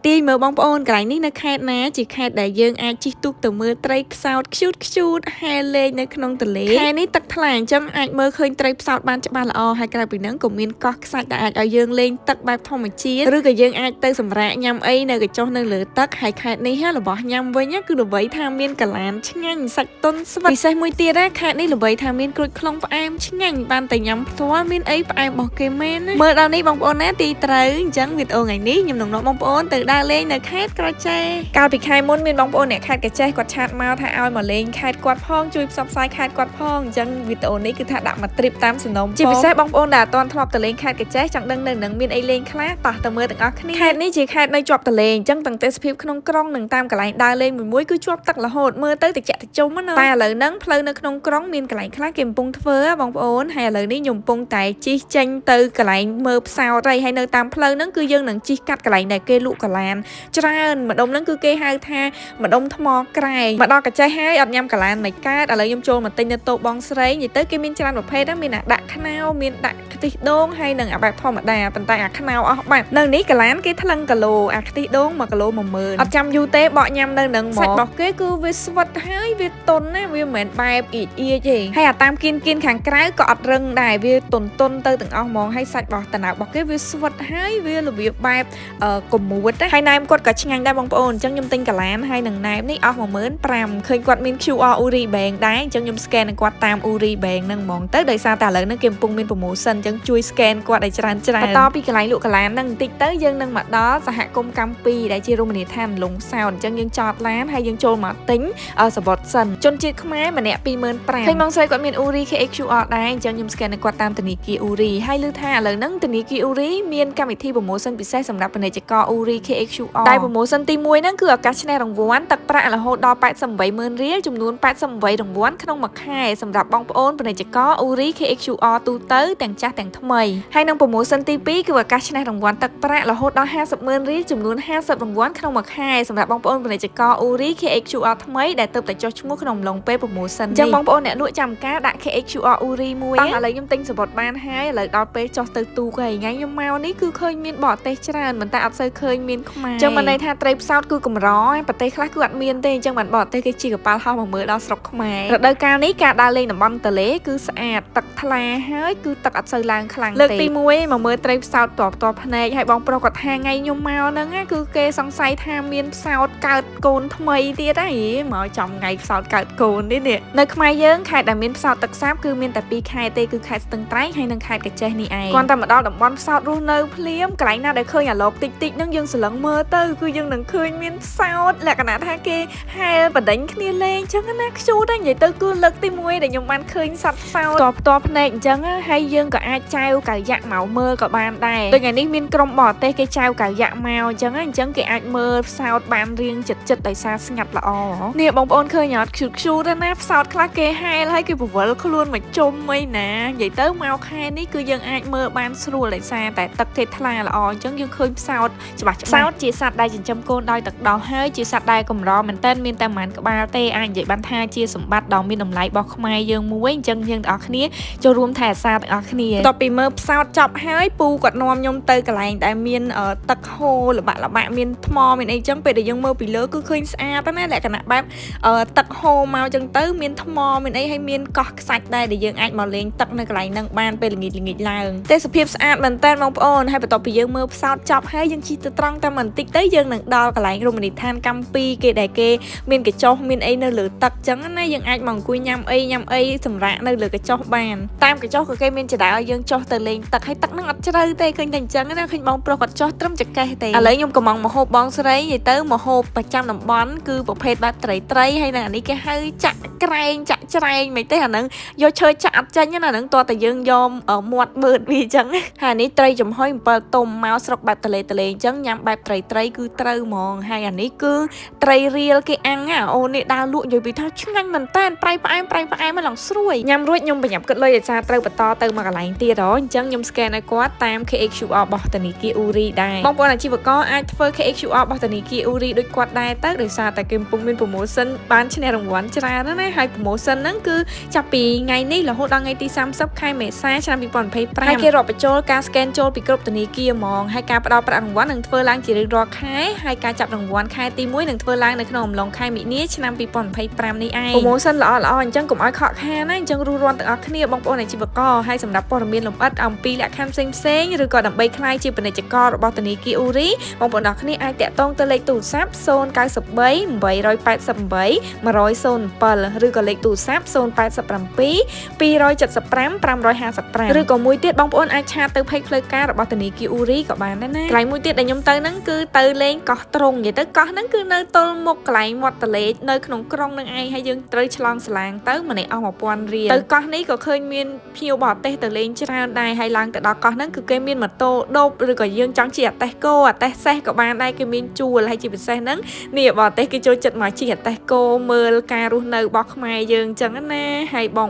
ទាយមើលបងប្អូនកន្លែងនេះនៅខេត្តណាជាខេត្តដែលយើងអាចជិះទូកទៅមើលត្រីផ្សោតខ្ជូតហែលលេងនៅក្នុងទន្លេខេត្តនេះទឹកថ្លាអញ្ចឹងអាចមើលឃើញត្រីផ្សោតបានច្បាស់ល្អហើយក្រៅពីហ្នឹងក៏មានកោះខ្សាច់ដែលអាចឲ្យយើងលេងទឹកបែបធម្មជាតិឬក៏យើងអាចទៅសម្រាកញ៉ាំអីនៅកញ្ចុះនៅលើទឹកហើយខេត្តនេះរបស់ញ៉ាំវិញគឺល្បីថាមានកលានឆ្ងាញ់សាច់ទន់ស្វិតពិសេសមួយទៀតខេត្តនេះល្បីថាមានក្រូចខ្លុងផ្អែមឆ្ងាញ់បានតែញ៉ាំផ្ទាល់មានអីផ្អែមរបស់គេមែនមើលដល់នេះបងប្អូនណាទីត្រូវអញ្ចឹងវីដេអូថ្ងៃនេះខ្ញុំនឹងនាំបងប្អូនទៅដើរលេងនៅខេត្តក្រចេះកាលពីខែមុនមានបងប្អូនអ្នកខេត្តក្រចេះគាត់ឆាតមកថាឲ្យមកលេងខេត្តគាត់ផងជួយផ្សព្វផ្សាយខេត្តគាត់ផងអញ្ចឹងវីដេអូនេះគឺថាដាក់មកទ្រីបតាមសំណុំជាពិសេសបងប្អូនដែលអត់ទាន់ធ្លាប់ទៅលេងខេត្តក្រចេះចង់ដឹងនៅនឹងមានអីលេងខ្លះតោះទៅមើលទាំងអស់គ្នាខេត្តនេះជាខេត្តនៅជាប់ទន្លេអញ្ចឹងទាំងទេសភាពក្នុងក្រុងនិងតាមកន្លែងដើរលេងមួយគឺជាប់ទឹករហូតមើលទៅតិចតិចណាតែឥឡូវហ្នឹងផ្លូវនៅក្នុងក្រុងមានកន្លែងខ្លះគេកំពុងធ្វើបងប្អូនហើយឥឡូវនេះខ្ញុំកំពុងតែជិះចេញទៅកន្លែងមើលផ្សោតហើយនៅតាមផ្លូវហ្នឹងគឺយើងនឹងជិះកាត់កន្លែងដែលគេលក់កលានច្រើនម្ដុំហ្នឹងគឺគេហៅថាម្ដុំថ្មក្រែងមកដល់កាចេះហើយអត់ញ៉ាំកលានមិនកើតឥឡូវខ្ញុំចូលមកទិញនៅតូបបងស្រីនិយាយទៅគេមានច្រើនប្រភេទណាមានដាក់ខ្នោមានដាក់ខ្ទិះដូងហើយនឹងអាបែបធម្មតាប៉ុន្តែអាខ្នោអស់បាត់នៅនេះកលានគេថ្លឹងគីឡូអាខ្ទិះដូង1គីឡូ10000អត់ចាំយូរទេបកញ៉ាំនៅនឹងហ្មងសាច់របស់គេគឺវាស្វិតហើយវាទន់ណាវាមិនមែនបែបអ៊ីទេហើយអាតាមគៀនខាងក្រៅក៏អត់រឹងដែរវាទន់ទៅទាំងអស់ហ្មងហើយសាច់របស់តំណើរបស់គេវាស្វិតហើយវារបៀបបែបកមួតហើយណែមគាត់ក៏ឆ្ងាញ់ដែរបងប្អូនអញ្ចឹងខ្ញុំទិញកលានហើយនឹងណែមនេះអស់15000ឃើញគាត់មាន QR Uri Bank ដែរអញ្ចឹងខ្ញុំ scan នឹងគាត់តាម Uri Bank ហ្នឹងហ្មងទៅដោយសារតែឥឡូវហ្នឹងគេកំពុងមាន promotion អញ្ចឹងជួយ scan គាត់ឲ្យច្រើនបន្តពីកន្លែងលក់កលានហ្នឹងបន្តិចទៅយើងនឹងមកដល់សហគមន៍កម្ពីដែលជារមណីយដ្ឋានលងសោតអញ្ចឹងយើងចតឡានហើយយើងចូលមកទិញសបត់សិនជនជាតិខ្មែរម្នាក់25000ឃើញបងស្រីគាត់មាន Uri KXQR ដែរអញ្ចឹងខ្ញុំ scan នឹងគាត់តាមធនាគារ Uri ហើយឮថាឥឡូវហ្នឹងធនាគារ Uri មានកម្មវិធី promotion ពិសេសសម្រាប់ពាណិជ្ជករ Uri KXQR ដែល promotion ទី1ហ្នឹងគឺឱកាសឈ្នះរង្វាន់ទឹកប្រាក់រហូតដល់88000រៀលចំនួន88រង្វាន់ក្នុងមួយខែសម្រាប់បងប្អូនពាណិជ្ជករ Uri KXQR ទូទៅទាំងចាស់ទាំងថ្មីហើយនឹង promotion ទី2គឺឱកាសឈ្នះរង្វាន់ទឹកប្រាក់រហូតដល់50000រៀលចំនួន50រង្វាន់ក្នុងមួយខែសម្រាប់បងប្អូនពាណិជ្ជករ Uri KXQR ថ្មីដែលទើបតែចុះឈ្មោះក្នុងអំឡុងពេល promotion អញ្ចឹងបងប្អូនអ្នកលក់ចាំការដាក់ KXQR Uri មួយឥឡូវខ្ញុំទិញសបត់បានហើយឥឡូវដល់ពេលចុះទៅទូកហើយថ្ងៃខ្ញុំមកនេះគឺឃើញមានបរទេសច្រើនប៉ុន្តែអត់សូវឃើញមានខ្មែរអញ្ចឹងមិនន័យថាត្រីផ្សោតគឺកម្រប្រទេសខ្លះគឺអត់មានទេអញ្ចឹងបានបរទេសគេជិះកប៉ាល់ហោះមកមើលដល់ស្រុកខ្មែររដូវកាលនេះការដើរលេងតំបន់ទន្លេគឺស្អាតទឹកថ្លាហើយគឺទឹកអត់សូវឡើងខ្លាំងទេលើកទី1មកមើលត្រីផ្សោតតបភ្នែកហើយបងប្រុសគាត់ថាថ្ងៃខ្ញុំមកហ្នឹងគឺគេសង្ស័យថាមានផ្សោតកើតកូនថ្មីទៀតហើយមកចំថ្ងៃផ្សោតកើតកូននេះនៅខ្មែរយើងខេត្តដែលមានផ្សោតទឹកសាបគឺមានតែ2ខេត្តទេគឺខេត្តស្ទឹងត្រែងហើយនិងខេត្តកញ្ចេះនេះឯងគ្រាន់តែមកដល់តំបន់ផ្សោតរស់នៅភ្លាមកន្លែងណាដែលឃើញអាឡូបតិចហ្នឹងយើងស្រឡឹងមើលទៅគឺយើងនឹងឃើញមានផ្សោតលក្ខណៈថាគេហែលបដិញគ្នាលេងអញ្ចឹងណាខ្ជូតហ្នឹងនិយាយទៅគឺលើកទី1ដែលខ្ញុំបានឃើញសត្វផ្សោតផ្ទាល់ភ្នែកអញ្ចឹងហើយយើងក៏អាចចែវកៅយ៉ាក់មកមើលក៏បានដែរដូចថ្ងៃនេះមានក្រុមបរទេសគេចែវកៅយ៉ាក់មកអញ្ចឹងគេអាចមើលផ្សោតបានរៀងចិត្តដោយសារស្ងាត់ល្អនេះបងប្អូនឃើញអត់ខ្ជូតណាផ្សោតខ្លះគេហែលហើយគេពវល់ខ្លួនមកជុំអីណានិយាយទៅមកខែនេះគឺយើងអាចមើលបានស្រួលដោយសារតែទឹកគេថ្លាល្អអញ្ចឹងយើងឃើញផ្សោតច្បាស់ផ្សោតជាសត្វដែលចិញ្ចឹមកូនដោយទឹកដោះហើយជាសត្វដែលកម្រមែនតើមានតែប្រហែលក្បាលទេអាចនិយាយបានថាជាសម្បត្តិដ៏មានតម្លៃរបស់ខ្មែរយើងមួយអញ្ចឹងយើងទាំងអស់គ្នាចូលរួមថែរក្សាទាំងអស់គ្នាតទៅពីមើលផ្សោតចប់ហើយពូគាត់នាំខ្ញុំទៅកន្លែងដែលមានទឹកហូរល្បាក់មានថ្មមានអីចឹងពេលដែលយើងមើលពីលើគឺឃើញស្អាតណាលក្ខណៈបែបទឹកហូរមកចឹងទៅមានថ្មមានអីហើយមានកោះខ្សាច់ដែរដែលយើងអាចមកលេងទឹកនៅកន្លែងហ្នឹងបានពេលល្ងាចឡើងទេសភាពស្អាតមែនតើបងប្អូនហើយបន្ទាប់ពីយើងមើលផ្សោតចប់ហើយយើងជិះទៅត្រង់តែបន្តិចទៅយើងនឹងដល់កន្លែងរមណីយដ្ឋានកម្ពីគេដែលគេមានកញ្ចុះមានអីនៅលើទឹកចឹងណាយើងអាចមកអង្គុយញ៉ាំអីសម្រាប់នៅលើកញ្ចុះបានតាមកញ្ចុះក៏គេមានចែកឲ្យយើងចុះទៅលេងទឹកហើយទឹកហ្នឹងអត់ជ្រៅទេឃើញតែអញ្ចឹងណាឃើញបងប្រុសគាត់ចុះត្រឹមចកេះទេឥឡូវខ្ញុំកំងមហូបបងស្រីនិយាយទៅមហូបប្រចាំតំបន់គឺប្រភេទបែបត្រីហើយនៅអានេះគេហៅចាក់ក្រែងចាក់ច្រែងមិនទេអាហ្នឹងយកឈើចាក់អត់ចេញណាអាហ្នឹងតើតែយើងយកមាត់បឺតវាអញ្ចឹងហើយនេះត្រីចំហុយ7ទុំមកស្រុកបែបទលេអញ្ចឹងញ៉ាំបែបត្រីគឺត្រូវហ្មងហើយអានេះគឺត្រីរៀលគេអាំងអូននេះដើរលក់និយាយពីថាឆ្ងាញ់មែនតើប្រៃផ្អែមមកឡងស្រួយញ៉ាំរួចខ្ញុំប្រញាប់គិតលុយឲ្យសារត្រូវបន្តទៅមកកន្លែងទៀតអញ្ចឹងខ្ញុំ scan ឲ្យគាត់តាម KXQR របស់ធនាគារ Uri ដែរបងប្អូនអាជីវករអាចធ្វើ KXQR របស់ធនាគារ Uri ដូចគាត់ដែរទៅដោយសារតែគេកំពុងមាន promotion បានឈ្នះរង្វាន់ ច្រើនណាហើយ promotion ហ្នឹងគឺចាប់ពីថ្ងៃនេះរហូតដល់ថ្ងៃទី30ខែមេសាឆ្នាំ2025ហើយគេរាប់បញ្ចូលការ scan ចូលពីគ្រប់ធនាគារហ្មងហើយការផ្ដល់ប្រាក់រង្វាន់នឹងធ្វើឡើងជារៀងរាល់ខែហើយការចាប់រង្វាន់ខែទី1នឹងធ្វើឡើងនៅក្នុងអំឡុងខែមិនិនាឆ្នាំ2025នេះឯង promotion ល្អៗអញ្ចឹងកុំឲ្យខកខានណាអញ្ចឹងរួសរាន់ទាំងអស់គ្នាបងប្អូនអាជីវករហើយសម្រាប់ព័ត៌មានលម្អិតអំពីលក្ខខណ្ឌផ្សេងៗឬក៏ដើម្បីក្លាយជាពាណិជ្ជកររបស់ធនាគារអ៊ូរីបងប្អូនទាំងអស់គ្នាអាចតាក់ទងទៅលេខទូរស័ព្ទ093 888 107ឬក៏លេខទូរស័ព្ទ087 275 555ឬក៏មួយទៀតបងប្អូនអាចឆាតទៅ page ផ្លូវការរបស់ធនាគារអ៊ូរីក៏បានដែរណាកន្លែងមួយទៀតដែលខ្ញុំទៅហ្នឹងគឺទៅលេងកោះត្រង់និយាយទៅកោះហ្នឹងគឺនៅទល់មុខកន្លែងមាត់ទន្លេនៅក្នុងក្រុងនឹងឯងហើយយើងត្រូវឆ្លងសាឡាងទៅម្នាក់អស់1000រៀលទៅកោះនេះក៏ឃើញមានភ្ញៀវបរទេសទៅលេងច្រើនដែរហើយឡើងទៅដល់កោះហ្នឹងគឺគេមានម៉ូតូដប់ឬក៏យើងចង់ជិះអតេះគោអតេះសេះក៏បានដែរគេមានជួលហើយជាពិសេសហ្នឹងនេះបរទេសគេចូលចិត្តមកជិះអតេះគោមើលការរស់នៅរបស់ខ្មែរយើងអញ្ចឹងណាហើយបង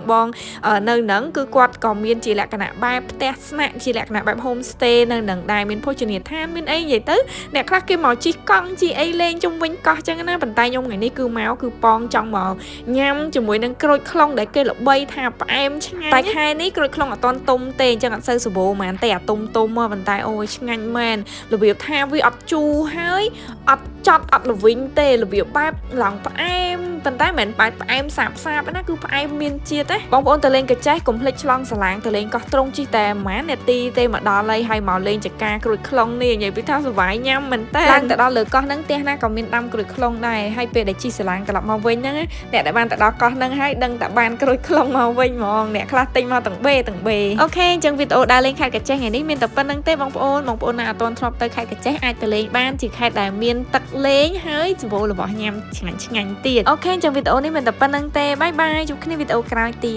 នៅហ្នឹងគឺគាត់ក៏មានជាលក្ខណៈបែបផ្ទះស្នាក់ជាលក្ខណៈបែប home stay នៅហ្នឹងដែរមានភោជនីយដ្ឋានមានអីនិយាយទៅអ្នកខ្លះគេមកជិះកង់ជិះអីលេងជុំវិញកោះអញ្ចឹងណាប៉ុន្តែខ្ញុំថ្ងៃនេះគឺមកគឺប៉ងចង់មកញ៉ាំជាមួយនឹងក្រូចថ្លុងដែលគេល្បីថាផ្អែមឆ្ងាញ់តែខែនេះក្រូចថ្លុងអត់តន់ទុំទេអញ្ចឹងអត់សូវសម្បូរហ្មងតែអាទុំមកប៉ុន្តែអូយឆ្ងាញ់មែនរបៀបថាវាអត់ជូរហើយអត់ចត់អត់ល្វីងទេរបៀបបែបឡើងផ្អែមប៉ុន្តែមិនបែបផ្អែមសាបណាគឺផ្អែមមានជាតិទេបងប្អូនទៅលេងកាចេះកុំភ្លេចឆ្លងសាឡាងទៅលេងកោះត្រង់ជិះតែប្រហែលនាទីទេមកដល់ហើយមកលេងចកាក្រូចថ្លុងនេះនិយាយពីថាសុវ័យញ៉ាំមែនតើឡើងទៅដល់លើកោះហ្នឹងផ្ទះណាក៏មានដាំក្រូចថ្លុងដែរហើយពេលដែលជិះសាឡាងត្រឡប់មកវិញហ្នឹងអ្នកដែលបានទៅដល់កោះហ្នឹងហើយដឹងតែបានក្រូចថ្លុងមកវិញហ្មងអ្នកខ្លះទិញមកទាំងបេអូខេអញ្ចឹងវីដេអូដើរលេងខេត្តកាចេះថ្ងៃនេះមានតែប៉ុណ្្នឹងទេបងប្អូនណាអត់ទាន់ធ្លាប់ទៅខេត្តកាចេះអាចទៅលេងបានជាខេត្តដែលមានទឹកលេងហើយសម្បូររបស់ញ៉ាំឆ្ងាញ់ទៀតអូខេអញ្ចឹងវីដេអូនេះមានតែប៉ុណ្្នឹងទេបាយបាយជួបគ្នាវីដេអូក្រោយទៀត